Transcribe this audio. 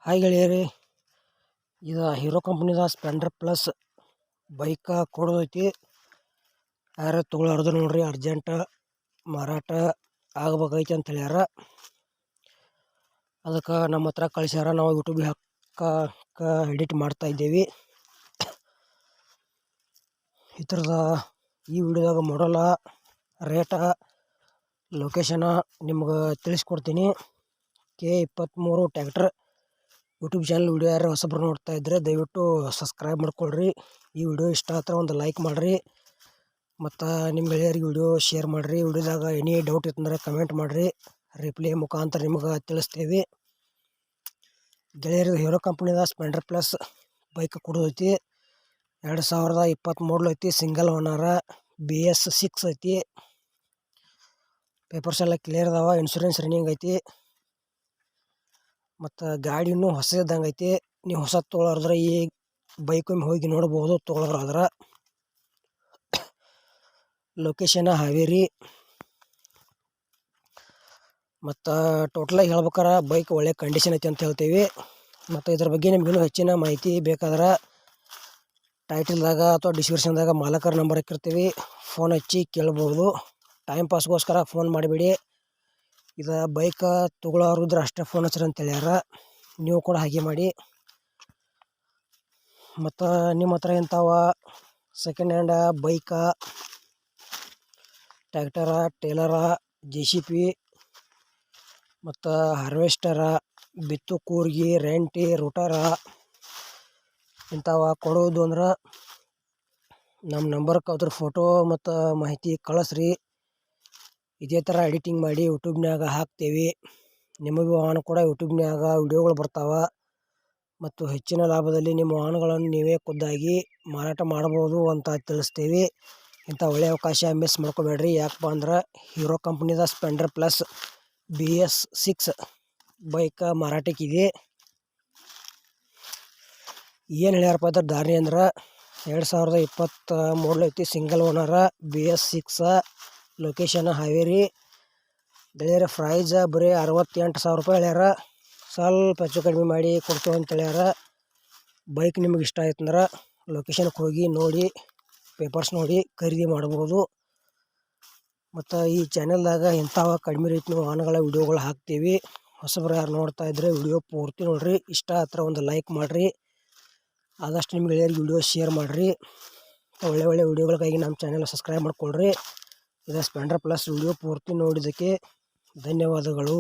Hi ಗೆಳೆಯರಿ, ಇದು hero ಕಂಪ್ನಿದ Splendor plus bike ಕೊಡೋದೈತಿ. ಯಾರು ತೊಗೊಳಾರ್ದು ನೋಡ್ರಿ, ಅರ್ಜೆಂಟ್ ಮಾರಾಟ ಆಗಬೇಕೈತಿ ಅಂತ ಹೇಳ್ಯಾರ. ಅದಕ್ಕೆ ನಮ್ಮ ಹತ್ರ ಕಳಿಸ್ಯಾರ. ನಾವು ಯೂಟ್ಯೂಬಿಗೆ ಹಾಕಕ್ಕೆ ಎಡಿಟ್ ಮಾಡ್ತಾ ಇದ್ದೀವಿ. ಈ ವಿಡಿಯೋದಾಗ ಮಾಡಲ್ಲ, ರೇಟ, ಲೊಕೇಶನ ನಿಮ್ಗೆ ತಿಳಿಸ್ಕೊಡ್ತೀನಿ. K23 tractor YouTube channel video ಯಾರು ಹೊಸಬ್ರು ನೋಡ್ತಾ ಇದ್ದರೆ ದಯವಿಟ್ಟು ಸಬ್ಸ್ಕ್ರೈಬ್ ಮಾಡ್ಕೊಳ್ರಿ. ಈ ವಿಡಿಯೋ ಇಷ್ಟ ಆದ್ರೆ ಒಂದು ಲೈಕ್ ಮಾಡಿರಿ ಮತ್ತು ನಿಮ್ಮ ಗೆಳೆಯರಿಗೆ ವಿಡಿಯೋ ಶೇರ್ ಮಾಡಿರಿ. ವಿಡಿಯೋದಾಗ ಎನಿ ಡೌಟ್ ಇತ್ತಂದ್ರೆ ಕಮೆಂಟ್ ಮಾಡಿರಿ, ರಿಪ್ಲೈ ಮುಖಾಂತರ ನಿಮಗೆ ತಿಳಿಸ್ತೇವೆ. ಗೆಳೆಯರಿಗೆ ಹೀರೋ ಕಂಪ್ನಿದ ಸ್ಪ್ಲೆಂಡರ್ ಪ್ಲಸ್ ಬೈಕ್ ಕೊಡೋದೈತಿ. 2020 ಮಾಡಲ್ ಐತಿ. ಸಿಂಗಲ್ ಓನರ, BS6 ಐತಿ. ಪೇಪರ್ಸ್ ಎಲ್ಲ ಕ್ಲಿಯರ್ ಅದಾವ. ಇನ್ಶೂರೆನ್ಸ್ ರನ್ನಿಂಗ್ ಐತಿ ಮತ್ತು ಗಾಡಿ ಇನ್ನೂ ಹೊಸ ಇದ್ದಂಗೆ ಐತಿ. ನೀವು ಹೊಸ ತೊಗೊಳೋದ್ರೆ ಈ ಬೈಕೊಮ್ಮೆ ಹೋಗಿ ನೋಡ್ಬೋದು ತೊಗೊಳೋರಾದ್ರೆ. ಲೊಕೇಶನ್ ಹಾವೇರಿ. ಮತ್ತು ಟೋಟಲಾಗಿ ಹೇಳ್ಬೇಕಾರೆ ಬೈಕ್ ಒಳ್ಳೆ ಕಂಡೀಷನ್ ಐತಿ ಅಂತ ಹೇಳ್ತೀವಿ. ಮತ್ತು ಇದ್ರ ಬಗ್ಗೆ ನಿಮ್ಗೆ ಹೆಚ್ಚಿನ ಮಾಹಿತಿ ಬೇಕಾದ್ರೆ ಟೈಟಲ್ದಾಗ ಅಥವಾ ಡಿಸ್ಕ್ರಿಪ್ಷನ್ದಾಗ ಮಾಲಕರ ನಂಬರ್ ಹಾಕಿರ್ತೀವಿ, ಫೋನ್ ಹಚ್ಚಿ ಕೇಳ್ಬೋದು. ಟೈಮ್ ಪಾಸ್ಗೋಸ್ಕರ ಫೋನ್ ಮಾಡಿಬಿಡಿ. ಇದು ಬೈಕ್ ತೊಗೊಳೋರು ಇದ್ರೆ ಅಷ್ಟೇ ಫೋನ್ ಹಚ್ಚಿರಿ ಅಂತ ಹೇಳ್ಯಾರ. ನೀವು ಕೂಡ ಹಾಗೆ ಮಾಡಿ. ಮತ್ತು ನಿಮ್ಮ ಹತ್ರ ಇಂಥವ ಸೆಕೆಂಡ್ ಹ್ಯಾಂಡ ಬೈಕ, ಟ್ಯಾಕ್ಟರ, ಟೇಲರ, JCB ಮತ್ತು ಹಾರ್ವೆಸ್ಟರ, ಬಿತ್ತು ಕೂರ್ಗಿ, ರೆಂಟಿ, ರೋಟರ ಇಂಥವ ಕೊಡೋದು ಅಂದ್ರೆ ನಮ್ಮ ನಂಬರ್ಗೆ ಅದ್ರ ಫೋಟೋ ಮತ್ತು ಮಾಹಿತಿ ಕಳಿಸ್ರಿ. ಇದೇ ಥರ ಎಡಿಟಿಂಗ್ ಮಾಡಿ ಯೂಟ್ಯೂಬ್ನಾಗ ಹಾಕ್ತೇವೆ. ನಿಮಗೂ ವಾಹನ ಕೂಡ ಯೂಟ್ಯೂಬ್ನಾಗ ವಿಡಿಯೋಗಳು ಬರ್ತಾವೆ. ಮತ್ತು ಹೆಚ್ಚಿನ ಲಾಭದಲ್ಲಿ ನಿಮ್ಮ ವಾಹನಗಳನ್ನು ನೀವೇ ಖುದ್ದಾಗಿ ಮಾರಾಟ ಮಾಡ್ಬೋದು ಅಂತ ತಿಳಿಸ್ತೇವೆ. ಇಂಥ ಒಳ್ಳೆಯ ಅವಕಾಶ ಮಿಸ್ ಮಾಡ್ಕೋಬೇಡ್ರಿ. ಯಾಕಪ್ಪ ಅಂದ್ರೆ ಹೀರೋ ಕಂಪ್ನಿದ ಸ್ಪ್ಲೆಂಡರ್ ಪ್ಲಸ್ BS6 ಬೈಕ್ ಮಾರಾಟಕ್ಕಿದೆ. ಏನು ಹೇಳ್ಯಾರಪ್ಪ ಅದ್ರ ದಾರಿ ಅಂದ್ರೆ 2020 ಮಾಡಲ್ ಐತಿ. ಸಿಂಗಲ್ ಓನರ, BS6, ಲೊಕೇಶನ್ ಹಾವೇರಿ. ಗೆಳೆಯರ ಪ್ರೈಸ್ ಬರೀ 68,000 ರೂಪಾಯಿ ಹೇಳ್ಯಾರ. ಸ್ವಲ್ಪ ಹೆಚ್ಚು ಕಡಿಮೆ ಮಾಡಿ ಕೊಡ್ತೇವೆ ಅಂತ ಹೇಳ್ಯಾರ. ಬೈಕ್ ನಿಮ್ಗೆ ಇಷ್ಟ ಆಯ್ತಂದ್ರೆ ಲೊಕೇಶನ್ಗೆ ಹೋಗಿ ನೋಡಿ, ಪೇಪರ್ಸ್ ನೋಡಿ ಖರೀದಿ ಮಾಡ್ಬೋದು. ಮತ್ತು ಈ ಚಾನೆಲ್ದಾಗ ಇಂಥವ ಕಡಿಮೆ ರೇಟ್ನ ವಾಹನಗಳ ವಿಡಿಯೋಗಳು ಹಾಕ್ತೀವಿ. ಹೊಸಬ್ರು ಯಾರು ನೋಡ್ತಾ ಇದ್ದರೆ ವಿಡಿಯೋ ಪೂರ್ತಿ ನೋಡಿರಿ. ಇಷ್ಟ ಹತ್ರ ಒಂದು ಲೈಕ್ ಮಾಡಿರಿ. ಆದಷ್ಟು ನಿಮ್ಮ ಗೆಳೆಯರಿಗೆ ವಿಡಿಯೋ ಶೇರ್ ಮಾಡಿರಿ. ಒಳ್ಳೆ ವಿಡಿಯೋಗಳಿಗಾಗಿ ನಮ್ಮ ಚಾನೆಲ್ ಸಬ್ಸ್ಕ್ರೈಬ್ ಮಾಡ್ಕೊಳ್ರಿ. ಇದು ಸ್ಪ್ಲೆಂಡರ್ ಪ್ಲಸ್ ವಿಡಿಯೋ ಪೂರ್ತಿ ನೋಡಿದ್ದಕ್ಕೆ ಧನ್ಯವಾದಗಳು.